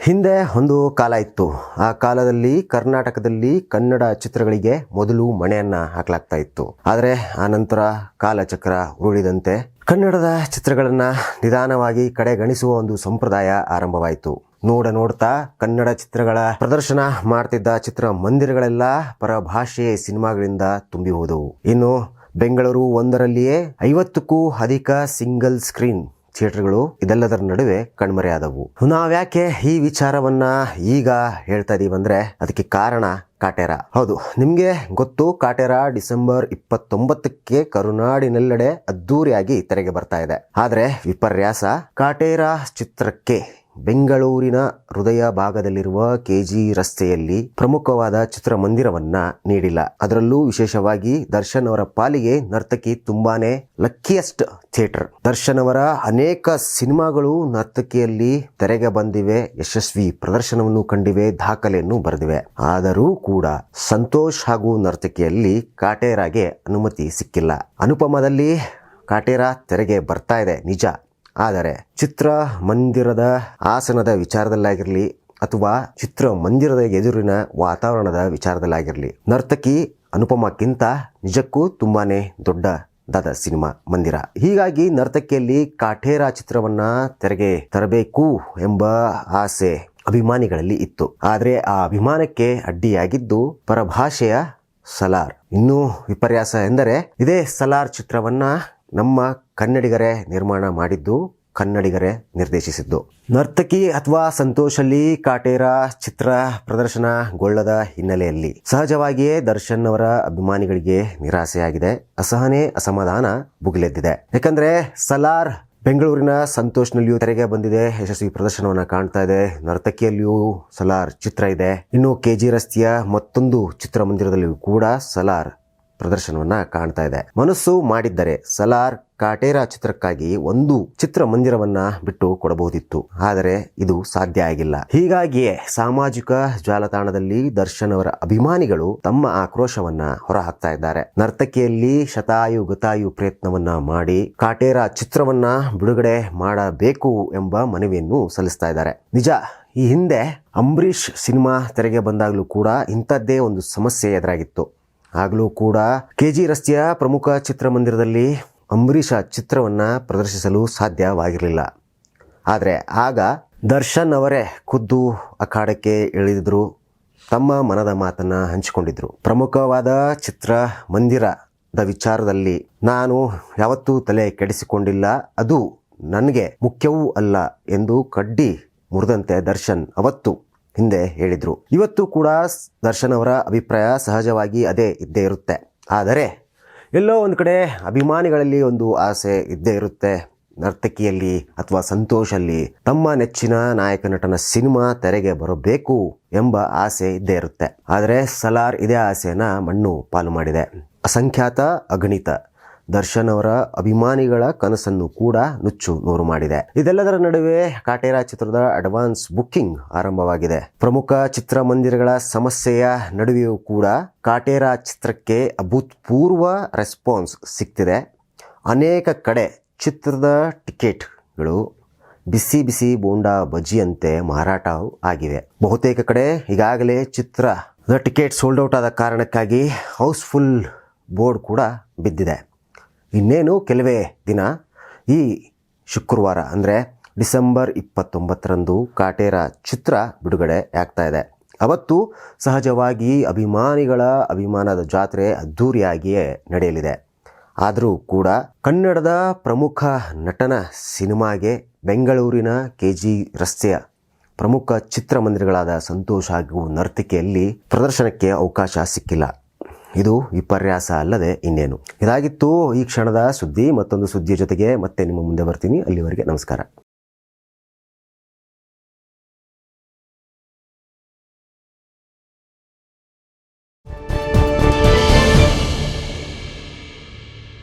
ಹಿಂದೆ ಒಂದು ಕಾಲ ಇತ್ತು. ಆ ಕಾಲದಲ್ಲಿ ಕರ್ನಾಟಕದಲ್ಲಿ ಕನ್ನಡ ಚಿತ್ರಗಳಿಗೆ ಮೊದಲು ಮಣೆಯನ್ನ ಹಾಕಲಾಗ್ತಾ ಇತ್ತು. ಆದರೆ ಆ ನಂತರ ಕಾಲಚಕ್ರ ಉರುಳಿದಂತೆ ಕನ್ನಡದ ಚಿತ್ರಗಳನ್ನ ನಿಧಾನವಾಗಿ ಕಡೆಗಣಿಸುವ ಒಂದು ಸಂಪ್ರದಾಯ ಆರಂಭವಾಯಿತು. ನೋಡ್ತಾ ಕನ್ನಡ ಚಿತ್ರಗಳ ಪ್ರದರ್ಶನ ಮಾಡ್ತಿದ್ದ ಚಿತ್ರ ಮಂದಿರಗಳೆಲ್ಲ ಪರಭಾಷೆ ಸಿನಿಮಾಗಳಿಂದ ತುಂಬಿ ಹೋದವು. ಇನ್ನು ಬೆಂಗಳೂರು ಒಂದರಲ್ಲಿಯೇ 50ಕ್ಕೂ ಅಧಿಕ ಸಿಂಗಲ್ ಸ್ಕ್ರೀನ್ ಥಿಯೇಟರ್ಗಳು ಇದೆಲ್ಲದರ ನಡುವೆ ಕಣ್ಮರೆಯಾದವು. ನಾವ್ಯಾಕೆ ಈ ವಿಚಾರವನ್ನ ಈಗ ಹೇಳ್ತಾ ಇದೀವಿ ಅಂದ್ರೆ ಅದಕ್ಕೆ ಕಾರಣ ಕಾಟೇರ. ಹೌದು, ನಿಮ್ಗೆ ಗೊತ್ತು, ಕಾಟೇರ ಡಿಸೆಂಬರ್ 29ಕ್ಕೆ ಕರುನಾಡಿನೆಲ್ಲೆಡೆ ಅದ್ದೂರಿಯಾಗಿ ತೆರೆಗೆ ಬರ್ತಾ ಇದೆ. ಆದ್ರೆ ವಿಪರ್ಯಾಸ, ಕಾಟೇರ ಚಿತ್ರಕ್ಕೆ ಬೆಂಗಳೂರಿನ ಹೃದಯ ಭಾಗದಲ್ಲಿರುವ ಕೆಜಿ ರಸ್ತೆಯಲ್ಲಿ ಪ್ರಮುಖವಾದ ಚಿತ್ರಮಂದಿರವನ್ನ ನೀಡಿಲ್ಲ. ಅದರಲ್ಲೂ ವಿಶೇಷವಾಗಿ ದರ್ಶನ್ ಅವರ ಪಾಲಿಗೆ ನರ್ತಕಿ ತುಂಬಾನೇ ಲಕ್ಕಿಯಸ್ಟ್ ಥಿಯೇಟರ್. ದರ್ಶನ್ ಅವರ ಅನೇಕ ಸಿನಿಮಾಗಳು ನರ್ತಕಿಯಲ್ಲಿ ತೆರೆಗೆ ಬಂದಿವೆ, ಯಶಸ್ವಿ ಪ್ರದರ್ಶನವನ್ನು ಕಂಡಿವೆ, ದಾಖಲೆಯನ್ನು ಬರೆದಿವೆ. ಆದರೂ ಕೂಡ ಸಂತೋಷ್ ಹಾಗೂ ನರ್ತಕಿಯಲ್ಲಿ ಕಾಟೇರಾಗೆ ಅನುಮತಿ ಸಿಕ್ಕಿಲ್ಲ. ಅನುಪಮದಲ್ಲಿ ಕಾಟೇರ ತೆರೆಗೆ ಬರ್ತಾ ಇದೆ ನಿಜ, ಆದರೆ ಚಿತ್ರ ಮಂದಿರದ ಆಸನದ ವಿಚಾರದಲ್ಲಾಗಿರ್ಲಿ ಅಥವಾ ಚಿತ್ರ ಮಂದಿರದ ಎದುರಿನ ವಾತಾವರಣದ ವಿಚಾರದಲ್ಲಾಗಿರ್ಲಿ ನರ್ತಕಿ ಅನುಪಮಕ್ಕಿಂತ ನಿಜಕ್ಕೂ ತುಂಬಾನೇ ದೊಡ್ಡದಾದ ಸಿನಿಮಾ ಮಂದಿರ. ಹೀಗಾಗಿ ನರ್ತಕಿಯಲ್ಲಿ ಕಾಟೇರ ಚಿತ್ರವನ್ನ ತೆರೆಗೆ ತರಬೇಕು ಎಂಬ ಆಸೆ ಅಭಿಮಾನಿಗಳಲ್ಲಿ ಇತ್ತು. ಆದರೆ ಆ ಅಭಿಮಾನಕ್ಕೆ ಅಡ್ಡಿಯಾಗಿದ್ದು ಪರಭಾಷೆಯ ಸಲಾರ್. ಇನ್ನೂ ವಿಪರ್ಯಾಸ ಎಂದರೆ ಇದೇ ಸಲಾರ್ ಚಿತ್ರವನ್ನ ನಮ್ಮ ಕನ್ನಡಿಗರೇ ನಿರ್ಮಾಣ ಮಾಡಿದ್ದು, ಕನ್ನಡಿಗರೇ ನಿರ್ದೇಶಿಸಿದ್ದು. ನರ್ತಕಿ ಅಥವಾ ಸಂತೋಷಲ್ಲಿ ಕಾಟೇರ ಚಿತ್ರ ಪ್ರದರ್ಶನಗೊಳ್ಳದ ಹಿನ್ನೆಲೆಯಲ್ಲಿ ಸಹಜವಾಗಿಯೇ ದರ್ಶನ್ ಅವರ ಅಭಿಮಾನಿಗಳಿಗೆ ನಿರಾಸೆಯಾಗಿದೆ. ಅಸಹನೆ, ಅಸಮಾಧಾನ ಭುಗಿಲೆದ್ದಿದೆ. ಯಾಕಂದ್ರೆ ಸಲಾರ್ ಬೆಂಗಳೂರಿನ ಸಂತೋಷ್ನಲ್ಲಿಯೂ ತೆರೆಗೆ ಬಂದಿದೆ, ಯಶಸ್ವಿ ಪ್ರದರ್ಶನವನ್ನ ಕಾಣ್ತಾ ಇದೆ. ನರ್ತಕಿಯಲ್ಲಿಯೂ ಸಲಾರ್ ಚಿತ್ರ ಇದೆ. ಇನ್ನು ಕೆಜಿ ರಸ್ತೆಯ ಮತ್ತೊಂದು ಚಿತ್ರಮಂದಿರದಲ್ಲಿಯೂ ಕೂಡ ಸಲಾರ್ ಪ್ರದರ್ಶನವನ್ನ ಕಾಣ್ತಾ ಇದೆ. ಮನಸ್ಸು ಮಾಡಿದ್ದರೆ ಸಲಾರ್ ಕಾಟೇರ ಚಿತ್ರಕ್ಕಾಗಿ ಒಂದು ಚಿತ್ರಮಂದಿರವನ್ನ ಬಿಟ್ಟು ಕೊಡಬಹುದಿತ್ತು. ಆದರೆ ಇದು ಸಾಧ್ಯ ಆಗಿಲ್ಲ. ಹೀಗಾಗಿಯೇ ಸಾಮಾಜಿಕ ಜಾಲತಾಣದಲ್ಲಿ ದರ್ಶನ್ ಅವರ ಅಭಿಮಾನಿಗಳು ತಮ್ಮ ಆಕ್ರೋಶವನ್ನ ಹೊರಹಾಕ್ತಾ ಇದ್ದಾರೆ. ನರ್ತಕಿಯಲ್ಲಿ ಶತಾಯು ಗತಾಯು ಪ್ರಯತ್ನವನ್ನ ಮಾಡಿ ಕಾಟೇರ ಚಿತ್ರವನ್ನ ಬಿಡುಗಡೆ ಮಾಡಬೇಕು ಎಂಬ ಮನವಿಯನ್ನು ಸಲ್ಲಿಸ್ತಾ ಇದ್ದಾರೆ. ನಿಜ, ಈ ಹಿಂದೆ ಅಂಬರೀಷ್ ಸಿನಿಮಾ ತೆರೆಗೆ ಬಂದಾಗಲೂ ಕೂಡ ಇಂಥದ್ದೇ ಒಂದು ಸಮಸ್ಯೆ ಎದುರಾಗಿತ್ತು. ಆಗಲೂ ಕೂಡ ಕೆಜಿ ರಸ್ತೆಯ ಪ್ರಮುಖ ಚಿತ್ರಮಂದಿರದಲ್ಲಿ ಅಂಬರೀಷ ಚಿತ್ರವನ್ನ ಪ್ರದರ್ಶಿಸಲು ಸಾಧ್ಯವಾಗಿರಲಿಲ್ಲ. ಆದರೆ ಆಗ ದರ್ಶನ್ ಅವರೇ ಖುದ್ದು ಅಖಾಡಕ್ಕೆ ಇಳಿದಿದ್ರು, ತಮ್ಮ ಮನದ ಮಾತನ್ನ ಹಂಚಿಕೊಂಡಿದ್ರು. ಪ್ರಮುಖವಾದ ಚಿತ್ರಮಂದಿರದ ವಿಚಾರದಲ್ಲಿ ನಾನು ಯಾವತ್ತೂ ತಲೆ ಕೆಡಿಸಿಕೊಂಡಿಲ್ಲ, ಅದು ನನಗೆ ಮುಖ್ಯವೂ ಅಲ್ಲ ಎಂದು ಕಡ್ಡಿ ಮುರಿದಂತೆ ದರ್ಶನ್ ಅವತ್ತು ಹಿಂದೆ ಹೇಳಿದ್ರು. ಇವತ್ತು ಕೂಡ ದರ್ಶನ್ ಅವರ ಅಭಿಪ್ರಾಯ ಸಹಜವಾಗಿ ಅದೇ ಇದ್ದೇ ಇರುತ್ತೆ. ಆದರೆ ಎಲ್ಲೋ ಒಂದು ಕಡೆ ಅಭಿಮಾನಿಗಳಲ್ಲಿ ಒಂದು ಆಸೆ ಇದ್ದೇ ಇರುತ್ತೆ. ನರ್ತಕಿಯಲ್ಲಿ ಅಥವಾ ಸಂತೋಷಲ್ಲಿ ತಮ್ಮ ನೆಚ್ಚಿನ ನಾಯಕ ನಟನ ಸಿನಿಮಾ ತೆರೆಗೆ ಬರಬೇಕು ಎಂಬ ಆಸೆ ಇದ್ದೇ ಇರುತ್ತೆ. ಆದರೆ ಸಲಾರ್ ಇದೇ ಆಸೆಯನ್ನ ಮಣ್ಣು ಪಾಲು ಮಾಡಿದೆ. ಅಸಂಖ್ಯಾತ ಅಗಣಿತ ದರ್ಶನ್ ಅವರ ಅಭಿಮಾನಿಗಳ ಕನಸನ್ನು ಕೂಡ ನುಚ್ಚು ನೂರು ಮಾಡಿದೆ. ಇದೆಲ್ಲದರ ನಡುವೆ ಕಾಟೇರ ಚಿತ್ರದ ಅಡ್ವಾನ್ಸ್ ಬುಕ್ಕಿಂಗ್ ಆರಂಭವಾಗಿದೆ. ಪ್ರಮುಖ ಚಿತ್ರಮಂದಿರಗಳ ಸಮಸ್ಯೆಯ ನಡುವೆಯೂ ಕೂಡ ಕಾಟೇರ ಚಿತ್ರಕ್ಕೆ ಅಭೂತಪೂರ್ವ ರೆಸ್ಪಾನ್ಸ್ ಸಿಗ್ತಿದೆ. ಅನೇಕ ಕಡೆ ಚಿತ್ರದ ಟಿಕೆಟ್ಗಳು ಬಿಸಿ ಬಿಸಿ ಬೋಂಡಾ ಬಜ್ಜಿಯಂತೆ ಮಾರಾಟ ಆಗಿವೆ. ಬಹುತೇಕ ಕಡೆ ಈಗಾಗಲೇ ಚಿತ್ರದ ಟಿಕೆಟ್ ಸೋಲ್ಡ್ ಔಟ್ ಆದ ಕಾರಣಕ್ಕಾಗಿ ಹೌಸ್ಫುಲ್ ಬೋರ್ಡ್ ಕೂಡ ಬಿದ್ದಿದೆ. ಇನ್ನೇನು ಕೆಲವೇ ದಿನ, ಈ ಶುಕ್ರವಾರ ಅಂದರೆ ಡಿಸೆಂಬರ್ 29ರಂದು ಕಾಟೇರ ಚಿತ್ರ ಬಿಡುಗಡೆ ಆಗ್ತಾ ಇದೆ. ಅವತ್ತು ಸಹಜವಾಗಿ ಅಭಿಮಾನಿಗಳ ಅಭಿಮಾನದ ಜಾತ್ರೆ ಅದ್ಧೂರಿಯಾಗಿಯೇ ನಡೆಯಲಿದೆ. ಆದರೂ ಕೂಡ ಕನ್ನಡದ ಪ್ರಮುಖ ನಟನ ಸಿನಿಮಾಗೆ ಬೆಂಗಳೂರಿನ ಕೆಜಿ ರಸ್ತೆಯ ಪ್ರಮುಖ ಚಿತ್ರಮಂದಿರಗಳಾದ ಸಂತೋಷ್ ಹಾಗೂ ನರ್ತಕಿಯಲ್ಲಿ ಪ್ರದರ್ಶನಕ್ಕೆ ಅವಕಾಶ ಸಿಕ್ಕಿಲ್ಲ. ಇದು ವಿಪರ್ಯಾಸ ಅಲ್ಲದೆ ಇನ್ನೇನು. ಇದಾಗಿತ್ತು ಈ ಕ್ಷಣದ ಸುದ್ದಿ. ಮತ್ತೊಂದು ಸುದ್ದಿಯ ಜೊತೆಗೆ ಮತ್ತೆ ನಿಮ್ಮ ಮುಂದೆ ಬರ್ತೀನಿ. ಅಲ್ಲಿವರೆಗೆ ನಮಸ್ಕಾರ.